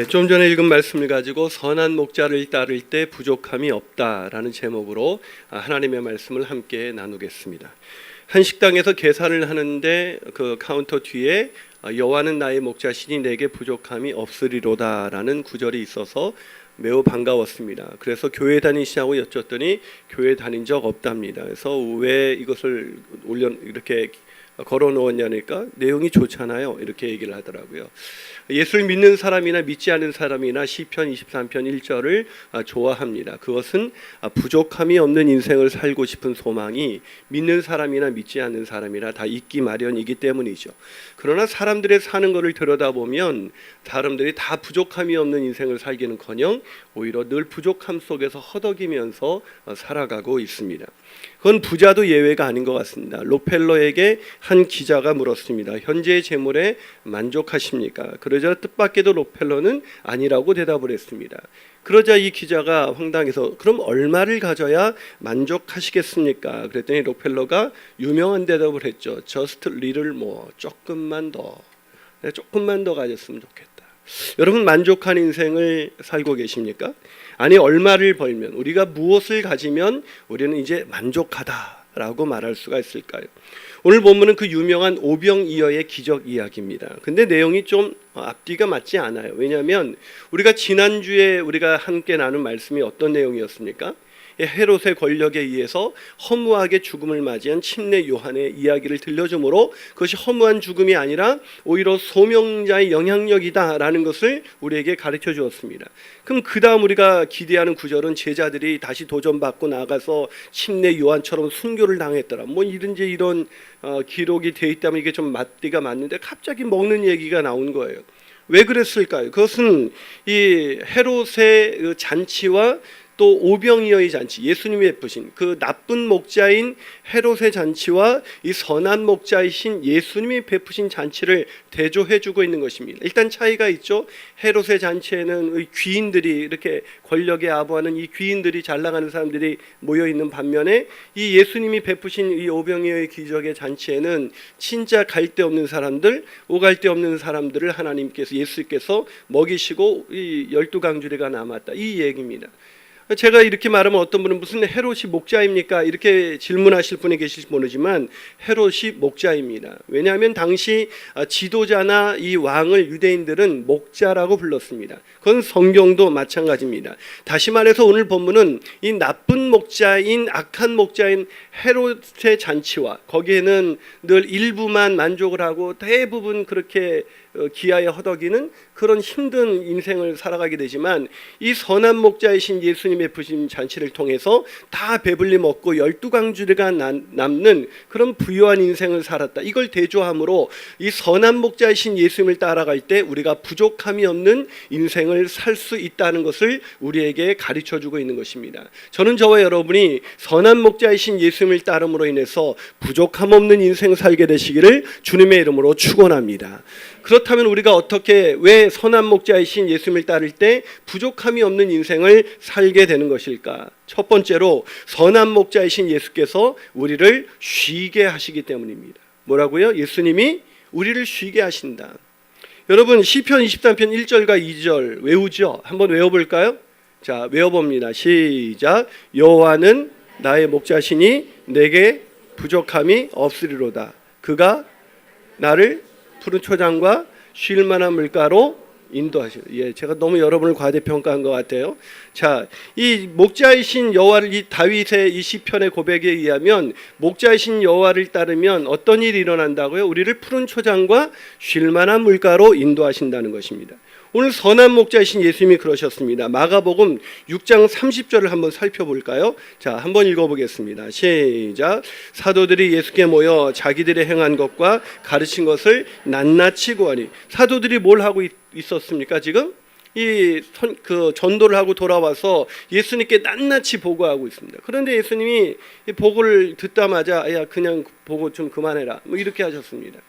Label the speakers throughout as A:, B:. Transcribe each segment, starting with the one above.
A: 좀 전에 읽은 말씀을 가지고 선한 목자를 따를 때 부족함이 없다라는 제목으로 하나님의 말씀을 함께 나누겠습니다. 한 식당에서 계산을 하는데 그 카운터 뒤에 여호와는 나의 목자시니 내게 부족함이 없으리로다라는 구절이 있어서 매우 반가웠습니다. 그래서 교회 다니시냐고 여쭸더니 교회 다닌 적 없답니다. 그래서 왜 이것을 이렇게 걸어 놓았냐니까 내용이 좋잖아요, 이렇게 얘기를 하더라고요. 예수를 믿는 사람이나 믿지 않는 사람이나 시편 23편 1절을 좋아합니다. 그것은 부족함이 없는 인생을 살고 싶은 소망이 믿는 사람이나 믿지 않는 사람이나 다 있기 마련이기 때문이죠. 그러나 사람들의 사는 것을 들여다보면 사람들이 다 부족함이 없는 인생을 살기는커녕 오히려 늘 부족함 속에서 허덕이면서 살아가고 있습니다. 그건 부자도 예외가 아닌 것 같습니다. 록펠러에게 한 기자가 물었습니다. 현재의 재물에 만족하십니까? 그러자 뜻밖에도 록펠러는 아니라고 대답을 했습니다. 그러자 이 기자가 황당해서 그럼 얼마를 가져야 만족하시겠습니까? 그랬더니 록펠러가 유명한 대답을 했죠. Just little more, 조금만 더 가졌으면 좋겠다. 여러분, 만족한 인생을 살고 계십니까? 아니, 얼마를 벌면, 우리가 무엇을 가지면 우리는 이제 만족하다라고 말할 수가 있을까요? 오늘 본문은 그 유명한 오병이어의 기적 이야기입니다. 근데 내용이 좀 앞뒤가 맞지 않아요. 왜냐하면 우리가 지난주에 우리가 함께 나눈 말씀이 어떤 내용이었습니까? 헤롯의 권력에 의해서 허무하게 죽음을 맞이한 침례 요한의 이야기를 들려주므로 그것이 허무한 죽음이 아니라 오히려 소명자의 영향력이다라는 것을 우리에게 가르쳐 주었습니다. 그럼 그 다음 우리가 기대하는 구절은 제자들이 다시 도전받고 나가서 침례 요한처럼 순교를 당했더라, 뭐 이런지 이런 기록이 돼 있다면 이게 좀 맞디가 맞는데 갑자기 먹는 얘기가 나온 거예요. 왜 그랬을까요? 그것은 이 헤롯의 잔치와 또 오병이어의 잔치, 예수님이 베푸신 그 나쁜 목자인 헤롯의 잔치와 이 선한 목자이신 예수님이 베푸신 잔치를 대조해주고 있는 것입니다. 일단 차이가 있죠. 헤롯의 잔치에는 귀인들이, 이렇게 권력에 아부하는 이 귀인들이, 잘 나가는 사람들이 모여있는 반면에 이 예수님이 베푸신 이 오병이어의 기적의 잔치에는 진짜 갈 데 없는 사람들, 오갈 데 없는 사람들을 하나님께서, 예수께서 먹이시고 이 12강주리가 남았다, 이 얘기입니다. 제가 이렇게 말하면 어떤 분은 무슨 헤롯이 목자입니까? 이렇게 질문하실 분이 계실지 모르지만 헤롯이 목자입니다. 왜냐하면 당시 지도자나 이 왕을 유대인들은 목자라고 불렀습니다. 그건 성경도 마찬가지입니다. 다시 말해서 오늘 본문은 이 나쁜 목자인, 악한 목자인 헤롯의 잔치와 거기에는 늘 일부만 만족을 하고 대부분 그렇게 기아에 허덕이는 그런 힘든 인생을 살아가게 되지만 이 선한 목자이신 예수님의 베푸신 잔치를 통해서 다 배불리 먹고 12강주리가 남는 그런 부유한 인생을 살았다, 이걸 대조함으로 이 선한 목자이신 예수님을 따라갈 때 우리가 부족함이 없는 인생을 살 수 있다는 것을 우리에게 가르쳐주고 있는 것입니다. 저는 저와 여러분이 선한 목자이신 예수님을 따름으로 인해서 부족함 없는 인생 살게 되시기를 주님의 이름으로 축원합니다. 그렇다면 우리가 어떻게, 왜 선한 목자이신 예수님을 따를 때 부족함이 없는 인생을 살게 되는 것일까? 첫 번째로 선한 목자이신 예수께서 우리를 쉬게 하시기 때문입니다. 뭐라고요? 예수님이 우리를 쉬게 하신다. 여러분, 시편 23편 1절과 2절 외우죠? 한번 외워볼까요? 자, 외워봅니다. 시작. 여호와는 나의 목자시니 내게 부족함이 없으리로다. 그가 나를 푸른 초장과 쉴 만한 물가로 인도하시오. 제가 너무 여러분을 과대평가한 것 같아요. 자, 이 목자이신 여호와를, 이 다윗의 이 시편의 고백에 의하면 목자이신 여호와를 따르면 어떤 일이 일어난다고요? 우리를 푸른 초장과 쉴 만한 물가로 인도하신다는 것입니다. 오늘 선한 목자이신 예수님이 그러셨습니다. 마가복음 6장 30절을 한번 살펴볼까요? 자, 한번 읽어보겠습니다. 시작. 사도들이 예수께 모여 자기들의 행한 것과 가르친 것을 낱낱이 구하니. 사도들이 뭘 하고 있었습니까? 지금 그 전도를 하고 돌아와서 예수님께 낱낱이 보고하고 있습니다. 그런데 예수님이 보고를 듣자마자 야, 그냥 보고 좀 그만해라, 뭐 이렇게 하셨습니다.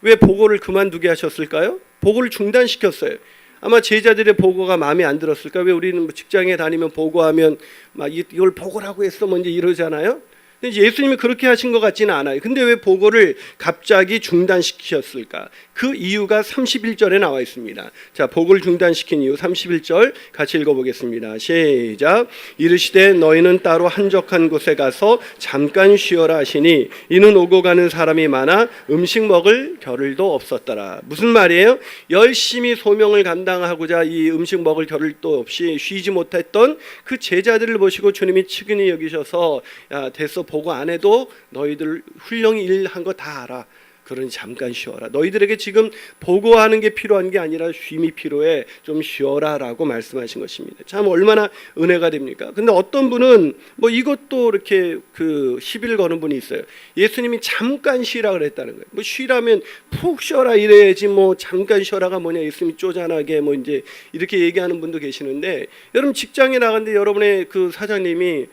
A: 왜 보고를 그만두게 하셨을까요? 보고를 중단시켰어요. 아마 제자들의 보고가 마음에 안 들었을까? 왜 우리는 직장에 다니면 보고하면 막 이걸 보고라고 했어 먼저 이러잖아요. 근데 예수님이 그렇게 하신 것 같지는 않아요. 근데 왜 보고를 갑자기 중단시키셨을까? 그 이유가 31절에 나와 있습니다. 자, 보고를 중단시킨 이유 31절 같이 읽어보겠습니다. 시작. 이르시되 너희는 따로 한적한 곳에 가서 잠깐 쉬어라 하시니 이는 오고 가는 사람이 많아 음식 먹을 겨를도 없었더라. 무슨 말이에요? 열심히 소명을 감당하고자 이 음식 먹을 겨를도 없이 쉬지 못했던 그 제자들을 보시고 주님이 측은히 여기셔서 야, 됐어, 보고 안 해도 너희들 훌륭히 일한 거 다 알아. 그러니 잠깐 쉬어라. 너희들에게 지금 보고하는 게 필요한 게 아니라 쉼이 필요해. 좀 쉬어라라고 말씀하신 것입니다. 참 얼마나 은혜가 됩니까? 근데 어떤 분은 뭐 이것도 이렇게 그 시비를 거는 분이 있어요. 예수님이 잠깐 쉬라 그랬다는 거예요. 뭐 쉬라면 푹 쉬어라 이래야지 뭐 잠깐 쉬어라가 뭐냐. 예수님이 쪼잔하게 뭐 이제 이렇게 얘기하는 분도 계시는데, 여러분 직장에 나갔는데 여러분의 그 사장님이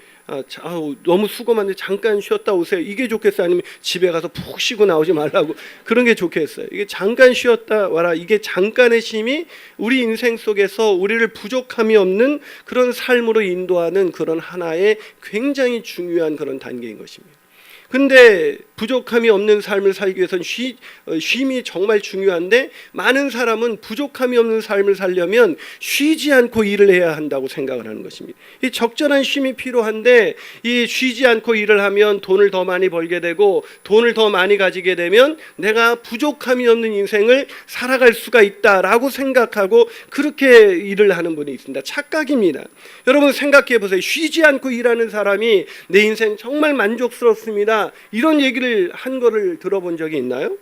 A: 너무 수고 많은데 잠깐 쉬었다 오세요. 이게 좋겠어요? 아니면 집에 가서 푹 쉬고 나오지 말라고? 그런 게 좋겠어요? 이게 잠깐 쉬었다 와라. 이게 잠깐의 쉼이 우리 인생 속에서 우리를 부족함이 없는 그런 삶으로 인도하는 그런 하나의 굉장히 중요한 그런 단계인 것입니다. 근데 부족함이 없는 삶을 살기 위해서는 쉼이 정말 중요한데, 많은 사람은 부족함이 없는 삶을 살려면 쉬지 않고 일을 해야 한다고 생각을 하는 것입니다. 이 적절한 쉼이 필요한데, 이 쉬지 않고 일을 하면 돈을 더 많이 벌게 되고 돈을 더 많이 가지게 되면 내가 부족함이 없는 인생을 살아갈 수가 있다라고 생각하고 그렇게 일을 하는 분이 있습니다. 착각입니다. 여러분 생각해 보세요. 쉬지 않고 일하는 사람이 내 인생 정말 만족스럽습니다, 이런 얘기를 한 거를 들어본 적이 있나요?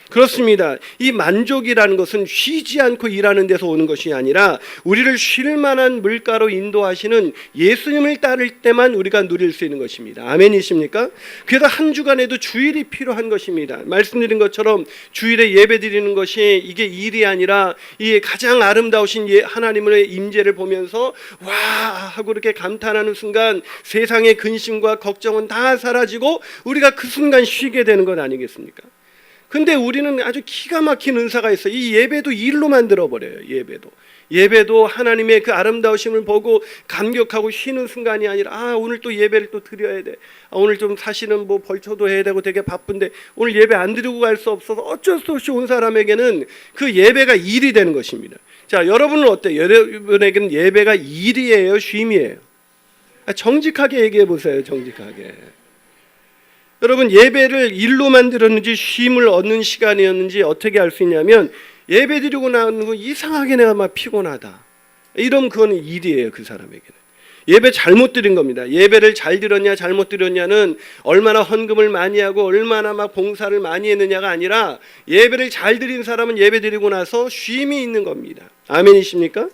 A: 그렇습니다. 이 만족이라는 것은 쉬지 않고 일하는 데서 오는 것이 아니라 우리를 쉴 만한 물가로 인도하시는 예수님을 따를 때만 우리가 누릴 수 있는 것입니다. 아멘이십니까? 그래서 한 주간에도 주일이 필요한 것입니다. 말씀드린 것처럼 주일에 예배 드리는 것이 이게 일이 아니라 이 가장 아름다우신 하나님의 임재를 보면서 와 하고 이렇게 감탄하는 순간 세상의 근심과 걱정은 다 사라지고 우리가 그 순간 쉬게 되는 것 아니겠습니까? 근데 우리는 아주 기가 막힌 은사가 있어요. 이 예배도 일로 만들어버려요. 예배도 하나님의 그 아름다우심을 보고 감격하고 쉬는 순간이 아니라 오늘 또 예배를 또 드려야 돼. 오늘 좀 사실은 뭐 벌초도 해야 되고 되게 바쁜데 오늘 예배 안 드리고 갈 수 없어서 어쩔 수 없이 온 사람에게는 그 예배가 일이 되는 것입니다. 자, 여러분은 어때요? 여러분에게는 예배가 일이에요? 쉼이에요? 정직하게 얘기해 보세요. 정직하게. 여러분 예배를 일로 만들었는지 쉼을 얻는 시간이었는지 어떻게 알 수 있냐면, 예배 드리고 나는 거 이상하게 내가 막 피곤하다 이러면 그거는 일이에요. 그 사람에게는 예배 잘못 드린 겁니다. 예배를 잘 드렸냐 잘못 드렸냐는 얼마나 헌금을 많이 하고 얼마나 막 봉사를 많이 했느냐가 아니라, 예배를 잘 드린 사람은 예배 드리고 나서 쉼이 있는 겁니다. 아멘이십니까?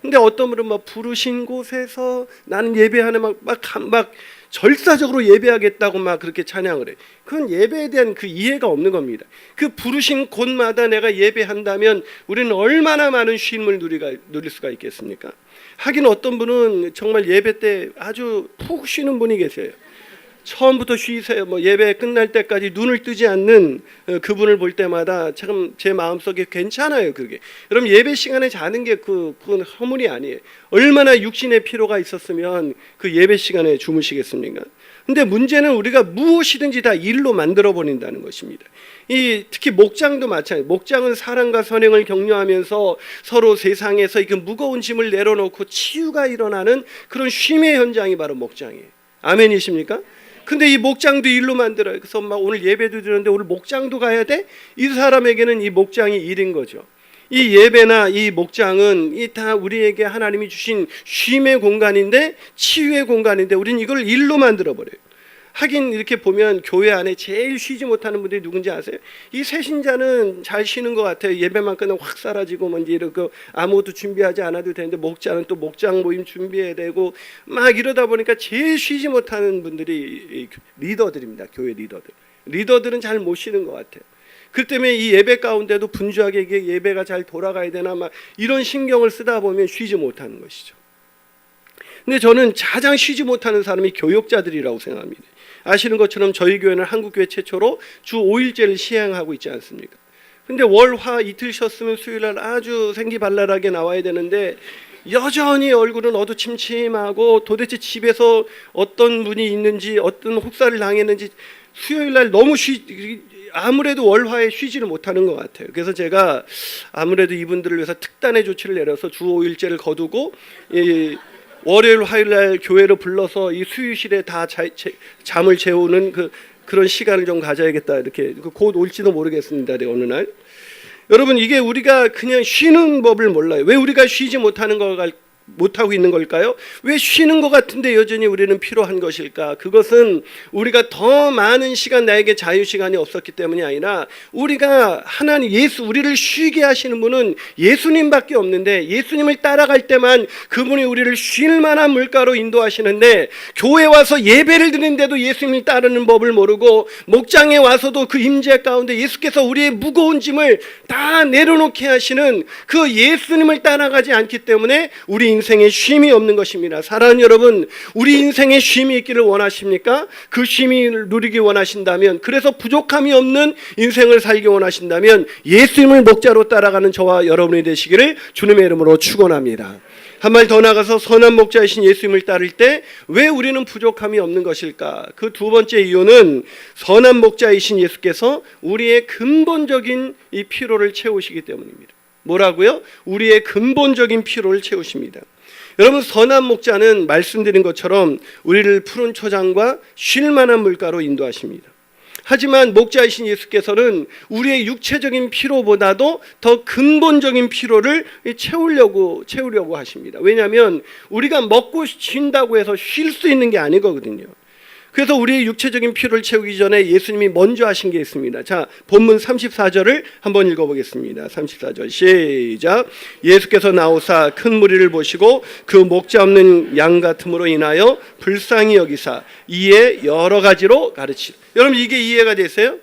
A: 근데 어떤 분은 막 부르신 곳에서 나는 예배하는 막 절사적으로 예배하겠다고 막 그렇게 찬양을 해. 그건 예배에 대한 그 이해가 없는 겁니다. 그 부르신 곳마다 내가 예배한다면 우리는 얼마나 많은 쉼을 누릴 수가 있겠습니까? 하긴 어떤 분은 정말 예배 때 아주 푹 쉬는 분이 계세요. 처음부터 쉬세요. 뭐 예배 끝날 때까지 눈을 뜨지 않는 그분을 볼 때마다 참 제 마음속에 괜찮아요. 그게. 여러분 예배 시간에 자는 게 그건 허물이 아니에요. 얼마나 육신의 피로가 있었으면 그 예배 시간에 주무시겠습니까? 근데 문제는 우리가 무엇이든지 다 일로 만들어 버린다는 것입니다. 특히 목장도 마찬가지예요. 목장은 사랑과 선행을 격려하면서 서로 세상에서 이 무거운 짐을 내려놓고 치유가 일어나는 그런 쉼의 현장이 바로 목장이에요. 아멘이십니까? 근데 이 목장도 일로 만들어요. 그래서 막 오늘 예배도 드렸는데 오늘 목장도 가야 돼? 이 사람에게는 이 목장이 일인 거죠. 이 예배나 이 목장은 이 다 우리에게 하나님이 주신 쉼의 공간인데, 치유의 공간인데 우리는 이걸 일로 만들어 버려요. 하긴 이렇게 보면 교회 안에 제일 쉬지 못하는 분들이 누군지 아세요? 이 새신자는 잘 쉬는 것 같아요. 예배만 끝나면 확 사라지고 뭔지 이러고 아무것도 준비하지 않아도 되는데, 목자는 또 목장 모임 준비해야 되고 막 이러다 보니까 제일 쉬지 못하는 분들이 리더들입니다. 교회 리더들은 잘 못 쉬는 것 같아요. 그 때문에 이 예배 가운데도 분주하게 이게 예배가 잘 돌아가야 되나 막 이런 신경을 쓰다 보면 쉬지 못하는 것이죠. 근데 저는 가장 쉬지 못하는 사람이 교역자들이라고 생각합니다. 아시는 것처럼 저희 교회는 한국교회 최초로 주 5일제를 시행하고 있지 않습니까? 근데 월, 화 이틀 쉬었으면 수요일날 아주 생기발랄하게 나와야 되는데 여전히 얼굴은 어두침침하고 도대체 집에서 어떤 분이 있는지 어떤 혹사를 당했는지 수요일날 너무 아무래도 월화에 쉬지를 못하는 것 같아요. 그래서 제가 아무래도 이분들을 위해서 특단의 조치를 내려서 주 5일제를 거두고 월요일 화요일날 교회로 불러서 이 수유실에 다 잠을 재우는 그런 시간을 좀 가져야겠다, 이렇게 곧 올지도 모르겠습니다. 어느 날 여러분, 이게 우리가 그냥 쉬는 법을 몰라요. 왜 우리가 쉬지 못하고 있는 걸까요? 왜 쉬는 것 같은데 여전히 우리는 피로한 것일까? 그것은 우리가 더 많은 시간, 나에게 자유 시간이 없었기 때문이 아니라 우리가 하나님 우리를 쉬게 하시는 분은 예수님밖에 없는데 예수님을 따라갈 때만 그분이 우리를 쉴 만한 물가로 인도하시는데, 교회 와서 예배를 드리는데도 예수님을 따르는 법을 모르고 목장에 와서도 그 임재 가운데 예수께서 우리의 무거운 짐을 다 내려놓게 하시는 그 예수님을 따라가지 않기 때문에 우리 인생에 쉼이 없는 것입니다. 사랑하는 여러분, 우리 인생에 쉼이 있기를 원하십니까? 그 쉼이 누리기 원하신다면, 그래서 부족함이 없는 인생을 살기 원하신다면 예수님을 목자로 따라가는 저와 여러분이 되시기를 주님의 이름으로 축원합니다. 한 말 더 나가서 선한 목자이신 예수님을 따를 때 왜 우리는 부족함이 없는 것일까? 그 두 번째 이유는 선한 목자이신 예수께서 우리의 근본적인 이 피로를 채우시기 때문입니다. 뭐라고요? 우리의 근본적인 피로를 채우십니다. 여러분, 선한 목자는 말씀드린 것처럼 우리를 푸른 초장과 쉴 만한 물가로 인도하십니다. 하지만 목자이신 예수께서는 우리의 육체적인 피로보다도 더 근본적인 피로를 채우려고 하십니다. 왜냐하면 우리가 먹고 쉰다고 해서 쉴 수 있는 게 아니거든요. 그래서 우리의 육체적인 피로를 채우기 전에 예수님이 먼저 하신 게 있습니다. 자, 본문 34절을 한번 읽어보겠습니다. 34절 시작. 예수께서 나오사 큰 무리를 보시고 그 목자 없는 양 같음으로 인하여 불쌍히 여기사 이에 여러 가지로 가르치시고. 여러분, 이게 이해가 되세요?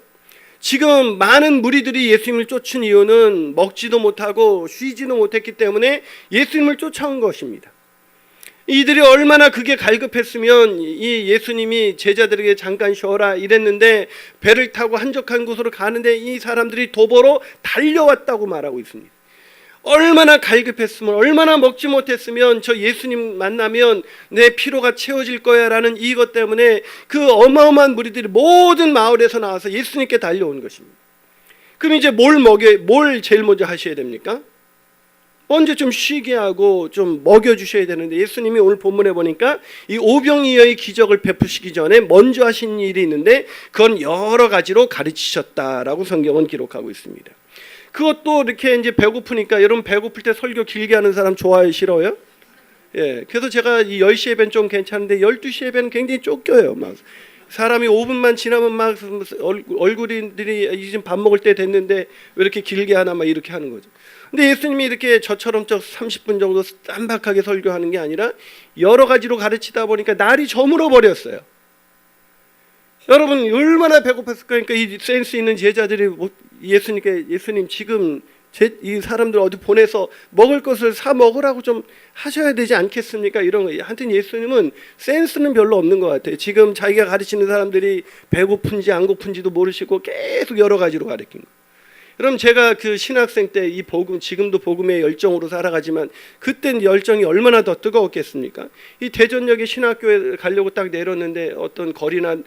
A: 지금 많은 무리들이 예수님을 쫓은 이유는 먹지도 못하고 쉬지도 못했기 때문에 예수님을 쫓아온 것입니다. 이들이 얼마나 그게 갈급했으면 이 예수님이 제자들에게 잠깐 쉬어라 이랬는데 배를 타고 한적한 곳으로 가는데 이 사람들이 도보로 달려왔다고 말하고 있습니다. 얼마나 갈급했으면, 얼마나 먹지 못했으면 저 예수님 만나면 내 피로가 채워질 거야 라는 이것 때문에 그 어마어마한 무리들이 모든 마을에서 나와서 예수님께 달려온 것입니다. 그럼 이제 뭘 제일 먼저 하셔야 됩니까? 먼저 좀 쉬게 하고 좀 먹여주셔야 되는데, 예수님이 오늘 본문에 보니까 이 오병이어의 기적을 베푸시기 전에 먼저 하신 일이 있는데 그건 여러 가지로 가르치셨다라고 성경은 기록하고 있습니다. 그것도 이렇게 이제 배고프니까, 여러분 배고플 때 설교 길게 하는 사람 좋아요, 싫어요? 예, 그래서 제가 이 10시 예배는 좀 괜찮은데 12시 예배는 굉장히 쫓겨요. 막 사람이 5분만 지나면 막 얼굴들이 이제 밥 먹을 때 됐는데 왜 이렇게 길게 하나 막 이렇게 하는 거죠. 근데 예수님이 이렇게 저처럼 30분 정도 쌈박하게 설교하는 게 아니라 여러 가지로 가르치다 보니까 날이 저물어 버렸어요. 여러분, 얼마나 배고팠을까. 그러니까 이 센스 있는 제자들이 예수님 지금 이 사람들 어디 보내서 먹을 것을 사 먹으라고 좀 하셔야 되지 않겠습니까? 이런 거. 하여튼 예수님은 센스는 별로 없는 것 같아요. 지금 자기가 가르치는 사람들이 배고픈지 안 고픈지도 모르시고 계속 여러 가지로 가르친 거예요. 그럼 제가 그 신학생 때 이 복음, 지금도 복음의 열정으로 살아가지만 그땐 열정이 얼마나 더 뜨거웠겠습니까? 이 대전역에 신학교에 가려고 딱 내렸는데 어떤 거리나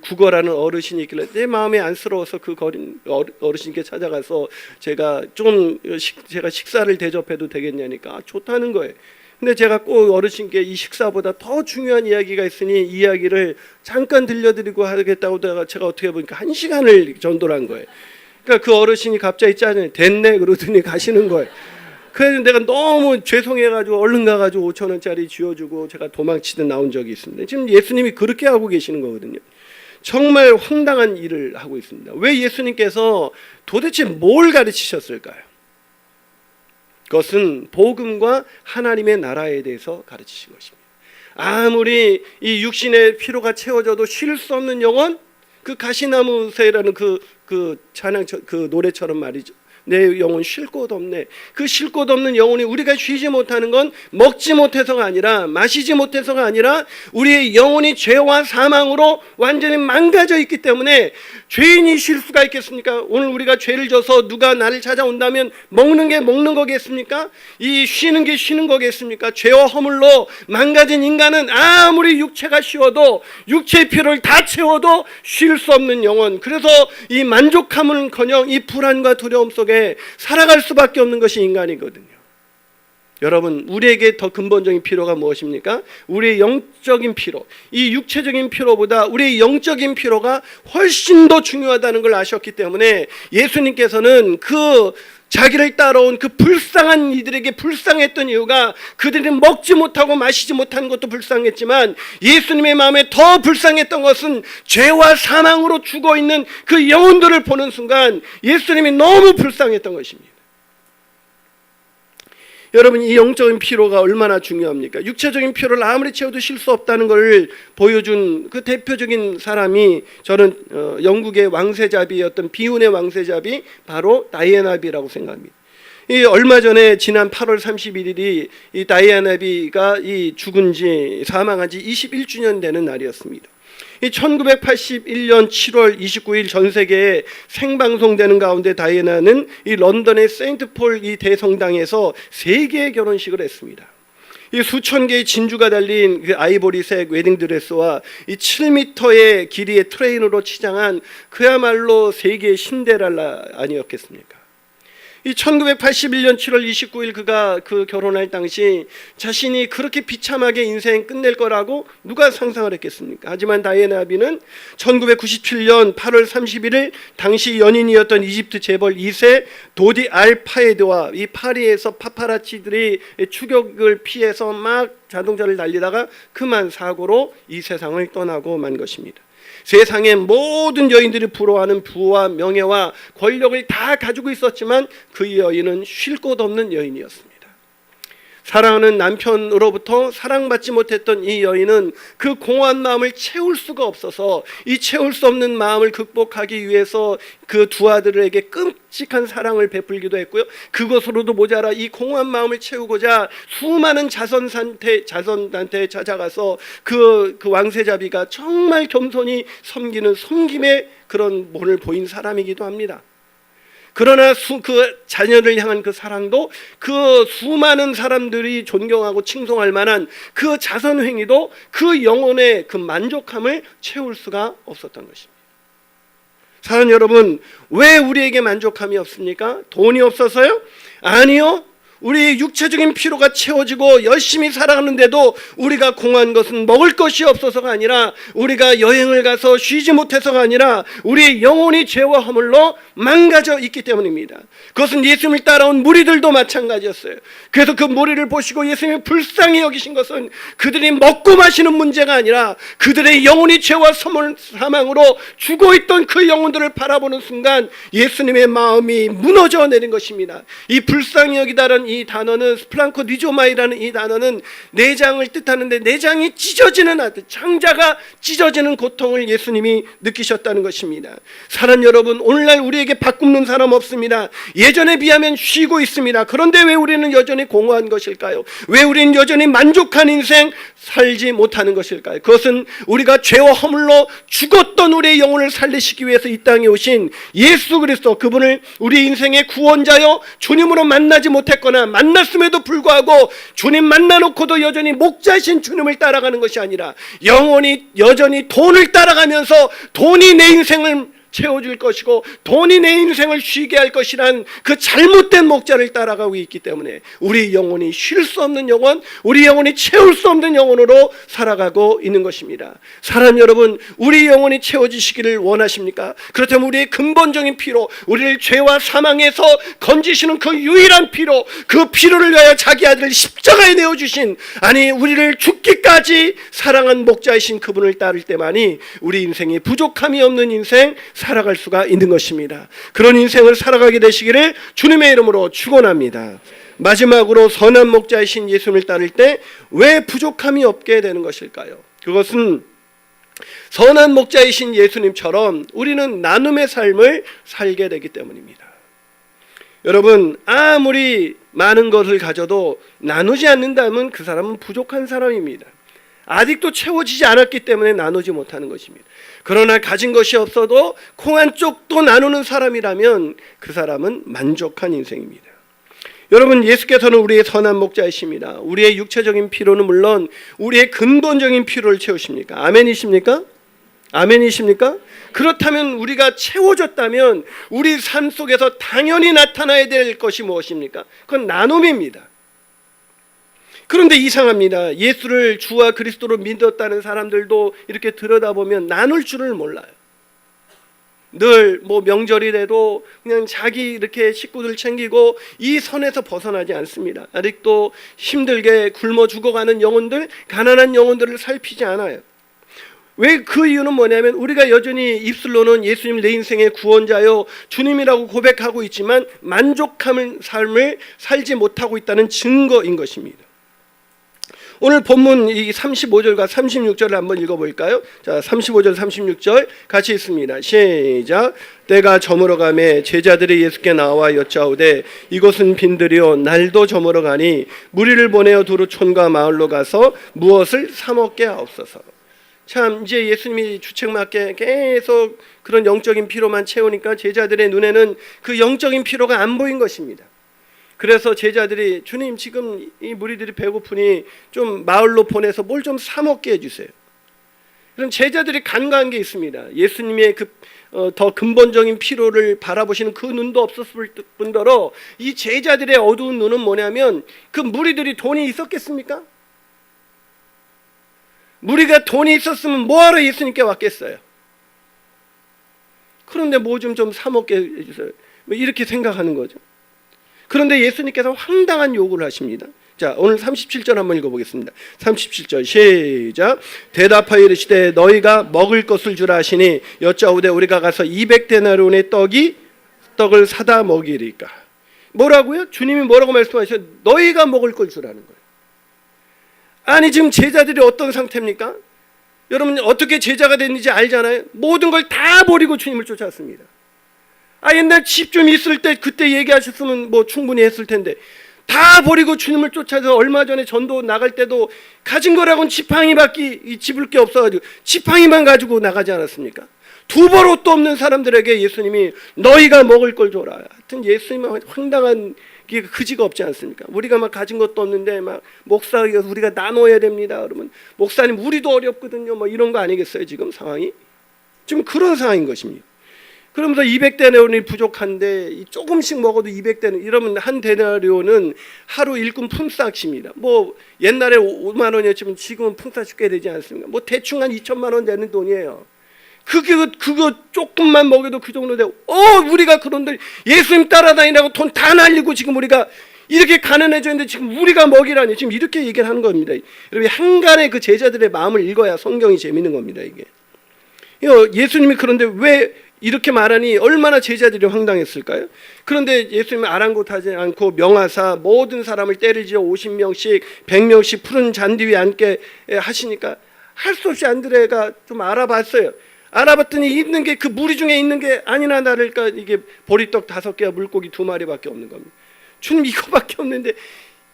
A: 국어라는 어르신이 있길래 내 마음에 안쓰러워서 그 어르신께 찾아가서 제가 식사를 대접해도 되겠냐니까 좋다는 거예요. 근데 제가 꼭 어르신께 이 식사보다 더 중요한 이야기가 있으니 이 이야기를 잠깐 들려드리고 하겠다고 제가 어떻게 보니까 1시간을 전도를 한 거예요. 그러니까 그 어르신이 갑자기 짜증 됐네 그러더니 가시는 거예요. 그래서 내가 너무 죄송해가지고 얼른 가가지고 5,000원짜리 쥐어주고 제가 도망치듯 나온 적이 있습니다. 지금 예수님이 그렇게 하고 계시는 거거든요. 정말 황당한 일을 하고 있습니다. 왜 예수님께서 도대체 뭘 가르치셨을까요? 그것은 복음과 하나님의 나라에 대해서 가르치신 것입니다. 아무리 이 육신의 피로가 채워져도 쉴 수 없는 영혼, 그 가시나무 새라는 그 찬양 그 노래처럼 말이죠. 내 영혼 쉴 곳 없네. 그 쉴 곳 없는 영혼이 우리가 쉬지 못하는 건 먹지 못해서가 아니라 마시지 못해서가 아니라 우리의 영혼이 죄와 사망으로 완전히 망가져 있기 때문에 죄인이 쉴 수가 있겠습니까? 오늘 우리가 죄를 져서 누가 나를 찾아온다면 먹는 게 먹는 거겠습니까? 이 쉬는 게 쉬는 거겠습니까? 죄와 허물로 망가진 인간은 아무리 육체가 쉬어도 육체의 필요를 다 채워도 쉴 수 없는 영혼. 그래서 이 만족함은커녕 이 불안과 두려움 속에 살아갈 수밖에 없는 것이 인간이거든요. 여러분, 우리에게 더 근본적인 필요가 무엇입니까? 우리의 영적인 필요, 이 육체적인 필요보다 우리의 영적인 필요가 훨씬 더 중요하다는 걸 아셨기 때문에 예수님께서는 그 자기를 따라온 그 불쌍한 이들에게 불쌍했던 이유가 그들이 먹지 못하고 마시지 못하는 것도 불쌍했지만 예수님의 마음에 더 불쌍했던 것은 죄와 사망으로 죽어있는 그 영혼들을 보는 순간 예수님이 너무 불쌍했던 것입니다. 여러분, 이 영적인 피로가 얼마나 중요합니까? 육체적인 피로를 아무리 채워도 쉴 수 없다는 걸 보여준 그 대표적인 사람이 저는 영국의 왕세자비였던 비운의 왕세자비 바로 다이애나비라고 생각합니다. 이 얼마 전에 지난 8월 31일이 이 다이애나비가 이 죽은 지 사망한 지 21주년 되는 날이었습니다. 이 1981년 7월 29일 전 세계에 생방송되는 가운데 다이애나는 이 런던의 세인트폴 이 대성당에서 3개의 결혼식을 했습니다. 이 수천 개의 진주가 달린 그 아이보리색 웨딩드레스와 이 7m의 길이의 트레인으로 치장한 그야말로 세계의 신데렐라 아니었겠습니까? 이 1981년 7월 29일 그가 그 결혼할 당시 자신이 그렇게 비참하게 인생 끝낼 거라고 누가 상상을 했겠습니까? 하지만 다이애나비는 1997년 8월 31일 당시 연인이었던 이집트 재벌 2세 도디 알 파에드와 이 파리에서 파파라치들이 추격을 피해서 막 자동차를 달리다가 그만 사고로 이 세상을 떠나고 만 것입니다. 세상의 모든 여인들이 부러워하는 부와 명예와 권력을 다 가지고 있었지만 그 여인은 쉴 곳 없는 여인이었습니다. 사랑하는 남편으로부터 사랑받지 못했던 이 여인은 그 공허한 마음을 채울 수가 없어서 이 채울 수 없는 마음을 극복하기 위해서 그 두 아들에게 끔찍한 사랑을 베풀기도 했고요. 그것으로도 모자라 이 공허한 마음을 채우고자 수많은 자선단체에 찾아가서 그 왕세자비가 정말 겸손히 섬기는 섬김의 그런 본을 보인 사람이기도 합니다. 그러나 그 자녀를 향한 그 사랑도 그 수많은 사람들이 존경하고 칭송할 만한 그 자선 행위도 그 영혼의 그 만족함을 채울 수가 없었던 것입니다. 사랑하는 여러분, 왜 우리에게 만족함이 없습니까? 돈이 없어서요? 아니요. 우리 육체적인 피로가 채워지고 열심히 살아가는데도 우리가 공허한 것은 먹을 것이 없어서가 아니라 우리가 여행을 가서 쉬지 못해서가 아니라 우리의 영혼이 죄와 허물로 망가져 있기 때문입니다. 그것은 예수님을 따라온 무리들도 마찬가지였어요. 그래서 그 무리를 보시고 예수님이 불쌍히 여기신 것은 그들이 먹고 마시는 문제가 아니라 그들의 영혼이 죄와 사망으로 죽어있던 그 영혼들을 바라보는 순간 예수님의 마음이 무너져 내린 것입니다. 이 불쌍히 여기다라는 이 단어는 스프랑코 니조마이라는 이 단어는 내장을 뜻하는데 내장이 찢어지는 창자가 찢어지는 고통을 예수님이 느끼셨다는 것입니다. 사랑하는 여러분, 오늘날 우리에게 바꾸는 사람 없습니다. 예전에 비하면 쉬고 있습니다. 그런데 왜 우리는 여전히 공허한 것일까요? 왜 우리는 여전히 만족한 인생 살지 못하는 것일까요? 그것은 우리가 죄와 허물로 죽었던 우리의 영혼을 살리시기 위해서 이 땅에 오신 예수 그리스도, 그분을 우리 인생의 구원자여 주님으로 만나지 못했거나 만났음에도 불구하고 주님 만나놓고도 여전히 목자신 주님을 따라가는 것이 아니라 영혼이 여전히 돈을 따라가면서 돈이 내 인생을 채워줄 것이고 돈이 내 인생을 쉬게 할 것이란 그 잘못된 목자를 따라가고 있기 때문에 우리 영혼이 쉴 수 없는 영혼, 우리 영혼이 채울 수 없는 영혼으로 살아가고 있는 것입니다. 사람 여러분, 우리 영혼이 채워지시기를 원하십니까? 그렇다면 우리의 근본적인 피로, 우리를 죄와 사망에서 건지시는 그 유일한 피로, 그 피로를 위하여 자기 아들을 십자가에 내어주신, 아니 우리를 죽기까지 사랑한 목자이신 그분을 따를 때만이 우리 인생이 부족함이 없는 인생 살아갈 수가 있는 것입니다. 그런 인생을 살아가게 되시기를 주님의 이름으로 축원합니다. 마지막으로 선한 목자이신 예수님을 따를 때 왜 부족함이 없게 되는 것일까요? 그것은 선한 목자이신 예수님처럼 우리는 나눔의 삶을 살게 되기 때문입니다. 여러분, 아무리 많은 것을 가져도 나누지 않는다면 그 사람은 부족한 사람입니다. 아직도 채워지지 않았기 때문에 나누지 못하는 것입니다. 그러나 가진 것이 없어도 콩 한 쪽도 나누는 사람이라면 그 사람은 만족한 인생입니다. 여러분, 예수께서는 우리의 선한 목자이십니다. 우리의 육체적인 필요는 물론 우리의 근본적인 필요를 채우십니까? 아멘이십니까? 아멘이십니까? 그렇다면 우리가 채워졌다면 우리 삶 속에서 당연히 나타나야 될 것이 무엇입니까? 그건 나눔입니다. 그런데 이상합니다. 예수를 주와 그리스도로 믿었다는 사람들도 이렇게 들여다보면 나눌 줄을 몰라요. 늘 뭐 명절이 돼도 그냥 자기 이렇게 식구들 챙기고 이 선에서 벗어나지 않습니다. 아직도 힘들게 굶어 죽어가는 영혼들, 가난한 영혼들을 살피지 않아요. 왜? 그 이유는 뭐냐면 우리가 여전히 입술로는 예수님 내 인생의 구원자요 주님이라고 고백하고 있지만 만족하는 삶을 살지 못하고 있다는 증거인 것입니다. 오늘 본문 이 35절과 36절을 한번 읽어볼까요? 자, 35절 36절 같이 읽습니다. 시작. 때가 저물어 가매 제자들이 예수께 나와 여짜오되 이곳은 빈들이요 날도 저물어 가니 무리를 보내어 두루 촌과 마을로 가서 무엇을 사 먹게 하옵소서. 참, 이제 예수님이 주책맞게 계속 그런 영적인 피로만 채우니까 제자들의 눈에는 그 영적인 피로가 안 보인 것입니다. 그래서 제자들이 주님, 지금 이 무리들이 배고프니 좀 마을로 보내서 뭘 좀 사 먹게 해주세요. 그럼 제자들이 간과한 게 있습니다. 예수님의 더 근본적인 피로를 바라보시는 그 눈도 없었을 뿐더러 이 제자들의 어두운 눈은 뭐냐면 그 무리들이 돈이 있었겠습니까? 무리가 돈이 있었으면 뭐하러 예수님께 왔겠어요? 그런데 뭐 좀 사 먹게 해주세요. 이렇게 생각하는 거죠. 그런데 예수님께서 황당한 요구를 하십니다. 자, 오늘 37절 한번 읽어보겠습니다. 37절 시작. 대답하여 이르시되 너희가 먹을 것을 주라 하시니 여짜오되 우리가 가서 200데나리온의 떡을 사다 먹이리까. 뭐라고요? 주님이 뭐라고 말씀하셔요? 너희가 먹을 걸 주라는 거예요. 아니, 지금 제자들이 어떤 상태입니까? 여러분, 어떻게 제자가 됐는지 알잖아요. 모든 걸 다 버리고 주님을 쫓아왔습니다. 옛날 집 좀 있을 때 그때 얘기하셨으면 뭐 충분히 했을 텐데 다 버리고 주님을 쫓아서 얼마 전에 전도 나갈 때도 가진 거라고는 지팡이밖에 집을 게 없어가지고 지팡이만 가지고 나가지 않았습니까? 두 벌 옷도 없는 사람들에게 예수님이 너희가 먹을 걸 줘라. 하여튼 예수님은 황당한 게 그지가 없지 않습니까? 우리가 막 가진 것도 없는데 막 목사 우리가 나눠야 됩니다. 그러면 목사님 우리도 어렵거든요. 뭐 이런 거 아니겠어요? 지금 상황이 지금 그런 상황인 것입니다. 그러면서 200데나리온이 부족한데 조금씩 먹어도 200데나리온, 이러면 한 데나리온은 하루 일꾼 품삯입니다. 뭐 옛날에 5만 원이었지만 지금은 품삯이 꽤 되지 않습니까? 뭐 대충 한 2천만 원 되는 돈이에요. 그거 조금만 먹여도 그 정도 되고, 우리가 그런데 예수님 따라다니라고 돈 다 날리고 지금 우리가 이렇게 가난해졌는데 지금 우리가 먹이라니, 지금 이렇게 얘기를 하는 겁니다. 여러분, 한간에 그 제자들의 마음을 읽어야 성경이 재밌는 겁니다. 이게 예수님이 그런데 왜 이렇게 말하니 얼마나 제자들이 황당했을까요? 그런데 예수님은 아랑곳하지 않고 명하사 모든 사람을 때리지어 50명씩 100명씩 푸른 잔디 위에 앉게 하시니까 할 수 없이 안드레가 좀 알아봤어요. 알아봤더니 있는 게 그 무리 중에 있는 게 아니나 다를까 이게 보리떡 5개와 물고기 2마리밖에 없는 겁니다. 주님, 이거밖에 없는데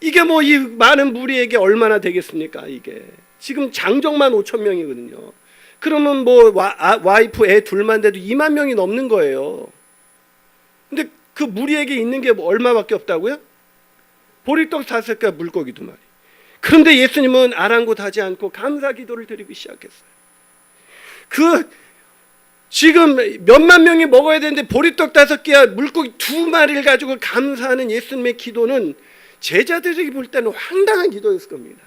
A: 이게 뭐 이 많은 무리에게 얼마나 되겠습니까? 이게 지금 장정만 5천 명이거든요. 그러면 뭐 와이프 애 둘만 돼도 2만 명이 넘는 거예요. 근데 그 무리에게 있는 게 뭐 얼마밖에 없다고요? 보리떡 5개, 물고기 2마리. 그런데 예수님은 아랑곳하지 않고 감사 기도를 드리기 시작했어요. 지금 몇만 명이 먹어야 되는데 보리떡 5개와 물고기 2마리를 가지고 감사하는 예수님의 기도는 제자들이 볼 때는 황당한 기도였을 겁니다.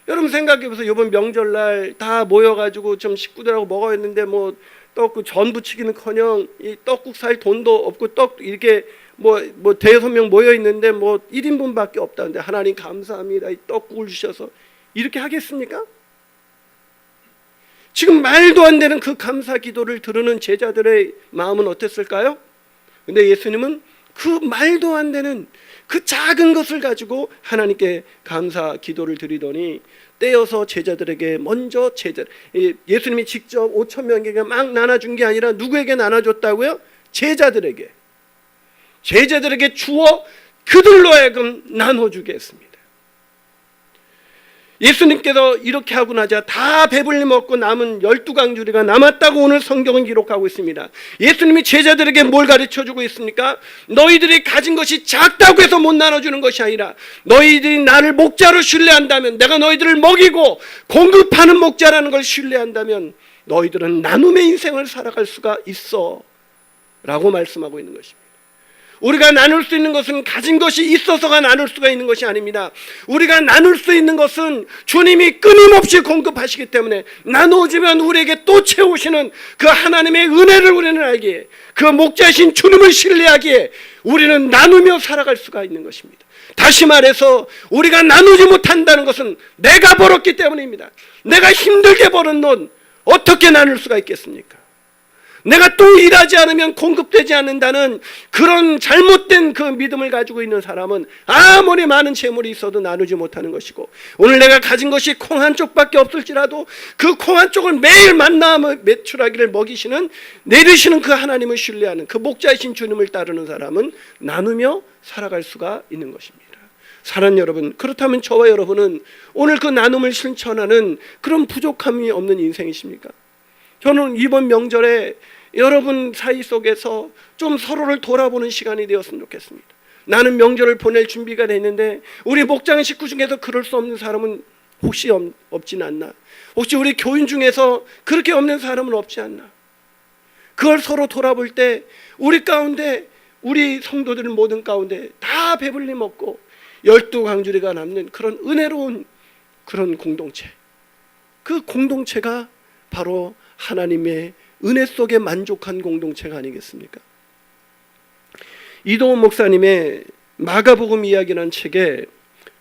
A: 여러분 생각해보세요. 이번 명절날 다 모여가지고 좀 식구들하고 먹어야 했는데 뭐 떡국 전 부치기는커녕 이 떡국 살 돈도 없고 떡 이렇게 뭐 5-6명 모여 있는데 뭐 1인분밖에 없다는데 하나님 감사합니다. 이 떡국을 주셔서 이렇게 하겠습니까? 지금 말도 안 되는 그 감사 기도를 들으는 제자들의 마음은 어땠을까요? 근데 예수님은 그 말도 안 되는 그 작은 것을 가지고 하나님께 감사 기도를 드리더니 떼어서 제자들에게 먼저 예수님이 직접 5천 명에게 막 나눠준 게 아니라 누구에게 나눠줬다고요? 제자들에게. 제자들에게 주어 그들로 하여금 나눠주게 했습니다. 예수님께서 이렇게 하고 나자 다 배불리 먹고 남은 12강주리가 남았다고 오늘 성경은 기록하고 있습니다. 예수님이 제자들에게 뭘 가르쳐주고 있습니까? 너희들이 가진 것이 작다고 해서 못 나눠주는 것이 아니라 너희들이 나를 목자로 신뢰한다면, 내가 너희들을 먹이고 공급하는 목자라는 걸 신뢰한다면 너희들은 나눔의 인생을 살아갈 수가 있어 라고 말씀하고 있는 것입니다. 우리가 나눌 수 있는 것은 가진 것이 있어서가 나눌 수가 있는 것이 아닙니다. 우리가 나눌 수 있는 것은 주님이 끊임없이 공급하시기 때문에 나누어지면 우리에게 또 채우시는 그 하나님의 은혜를 우리는 알기에, 그 목자신 주님을 신뢰하기에 우리는 나누며 살아갈 수가 있는 것입니다. 다시 말해서 우리가 나누지 못한다는 것은 내가 벌었기 때문입니다. 내가 힘들게 버는 돈 어떻게 나눌 수가 있겠습니까? 내가 또 일하지 않으면 공급되지 않는다는 그런 잘못된 그 믿음을 가지고 있는 사람은 아무리 많은 재물이 있어도 나누지 못하는 것이고, 오늘 내가 가진 것이 콩 한 쪽밖에 없을지라도 그 콩 한 쪽을 매일 만나 매출하기를 먹이시는, 내리시는 그 하나님을 신뢰하는 그 목자이신 주님을 따르는 사람은 나누며 살아갈 수가 있는 것입니다. 사랑하는 여러분, 그렇다면 저와 여러분은 오늘 그 나눔을 실천하는 그런 부족함이 없는 인생이십니까? 저는 이번 명절에 여러분 사이 속에서 좀 서로를 돌아보는 시간이 되었으면 좋겠습니다. 나는 명절을 보낼 준비가 됐는데 우리 목장 식구 중에서 그럴 수 없는 사람은 혹시 없진 않나? 혹시 우리 교인 중에서 그렇게 없는 사람은 없지 않나? 그걸 서로 돌아볼 때 우리 가운데, 우리 성도들 모든 가운데 다 배불리 먹고 12강주리가 남는 그런 은혜로운 그런 공동체, 그 공동체가 바로 하나님의 은혜 속에 만족한 공동체가 아니겠습니까? 이동훈 목사님의 마가복음 이야기라는 책에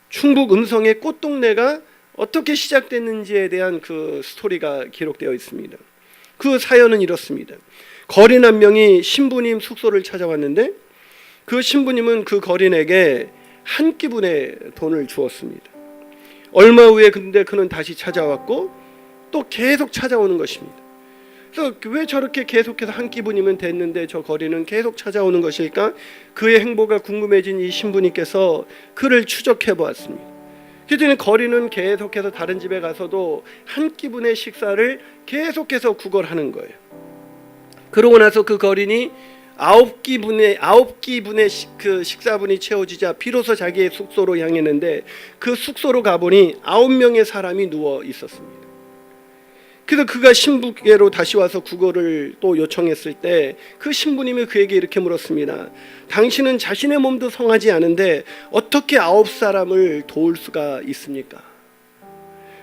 A: 충북 음성의 꽃동네가 어떻게 시작됐는지에 대한 그 스토리가 기록되어 있습니다. 그 사연은 이렇습니다. 거린 한 명이 신부님 숙소를 찾아왔는데 그 신부님은 그 거린에게 한 끼분의 돈을 주었습니다. 얼마 후에 근데 그는 다시 찾아왔고 또 계속 찾아오는 것입니다. 그래서 왜 저렇게 계속해서 한 끼분이면 됐는데 저 거리는 계속 찾아오는 것일까? 그의 행보가 궁금해진 이 신부님께서 그를 추적해 보았습니다. 그랬더니 거리는 계속해서 다른 집에 가서도 한 끼분의 식사를 계속해서 구걸하는 거예요. 그러고 나서 그 거린이 9끼분의 그 식사분이 채워지자 비로소 자기의 숙소로 향했는데 그 숙소로 가보니 9명의 사람이 누워 있었습니다. 그래서 그가 신부께로 다시 와서 구걸을 또 요청했을 때 그 신부님이 그에게 이렇게 물었습니다. 당신은 자신의 몸도 성하지 않은데 어떻게 9사람을 도울 수가 있습니까?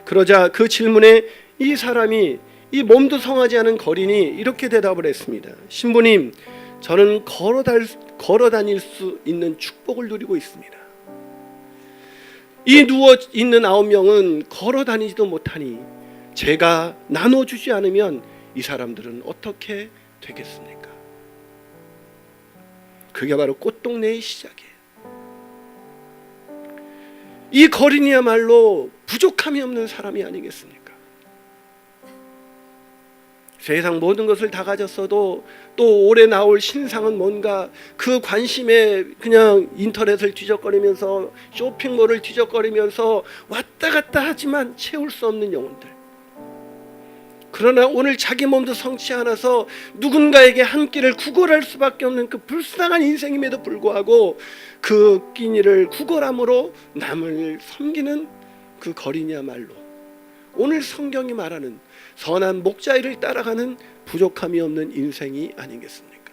A: 그러자 그 질문에 이 사람이, 이 몸도 성하지 않은 거린이 이렇게 대답을 했습니다. 신부님, 저는 걸어 다닐 수 있는 축복을 누리고 있습니다. 이 누워 있는 9명은 걸어 다니지도 못하니 제가 나눠주지 않으면 이 사람들은 어떻게 되겠습니까? 그게 바로 꽃동네의 시작이에요. 이 거린이야말로 부족함이 없는 사람이 아니겠습니까? 세상 모든 것을 다 가졌어도 또 올해 나올 신상은 뭔가, 그 관심에 그냥 인터넷을 뒤적거리면서 쇼핑몰을 뒤적거리면서 왔다 갔다 하지만 채울 수 없는 영혼들. 그러나 오늘 자기 몸도 성치 않아서 누군가에게 한 끼를 구걸할 수밖에 없는 그 불쌍한 인생임에도 불구하고 그 끼니를 구걸함으로 남을 섬기는 그 거린이야말로 오늘 성경이 말하는 선한 목자를 따라가는 부족함이 없는 인생이 아니겠습니까?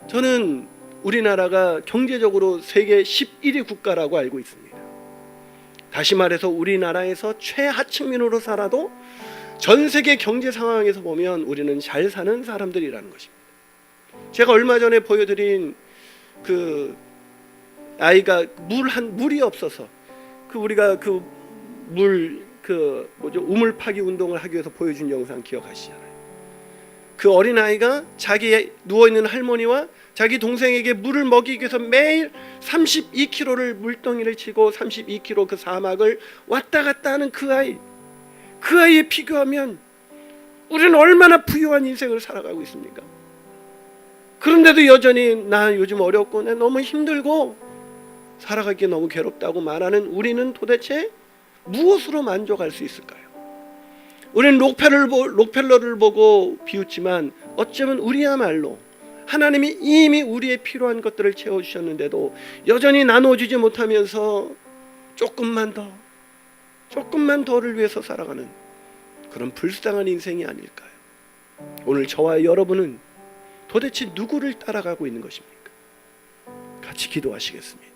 A: 저는 우리나라가 경제적으로 세계 11위 국가라고 알고 있습니다. 다시 말해서 우리나라에서 최하층민으로 살아도 전 세계 경제 상황에서 보면 우리는 잘 사는 사람들이라는 것입니다. 제가 얼마 전에 보여드린 그 아이가 물이 없어서 우리가 우물 파기 운동을 하기 위해서 보여준 영상 기억하시잖아요. 그 어린 아이가 자기 누워 있는 할머니와 자기 동생에게 물을 먹이기 위해서 매일 32kg를 물덩이를 치고 32kg 그 사막을 왔다 갔다 하는 그 아이에 비교하면 우리는 얼마나 부유한 인생을 살아가고 있습니까? 그런데도 여전히 나 요즘 어렵고 나 너무 힘들고 살아가기 너무 괴롭다고 말하는 우리는 도대체 무엇으로 만족할 수 있을까요? 우리는 록펠러를 보고 비웃지만 어쩌면 우리야말로 하나님이 이미 우리의 필요한 것들을 채워주셨는데도 여전히 나눠주지 못하면서 조금만 더를 위해서 살아가는 그런 불쌍한 인생이 아닐까요? 오늘 저와 여러분은 도대체 누구를 따라가고 있는 것입니까? 같이 기도하시겠습니다.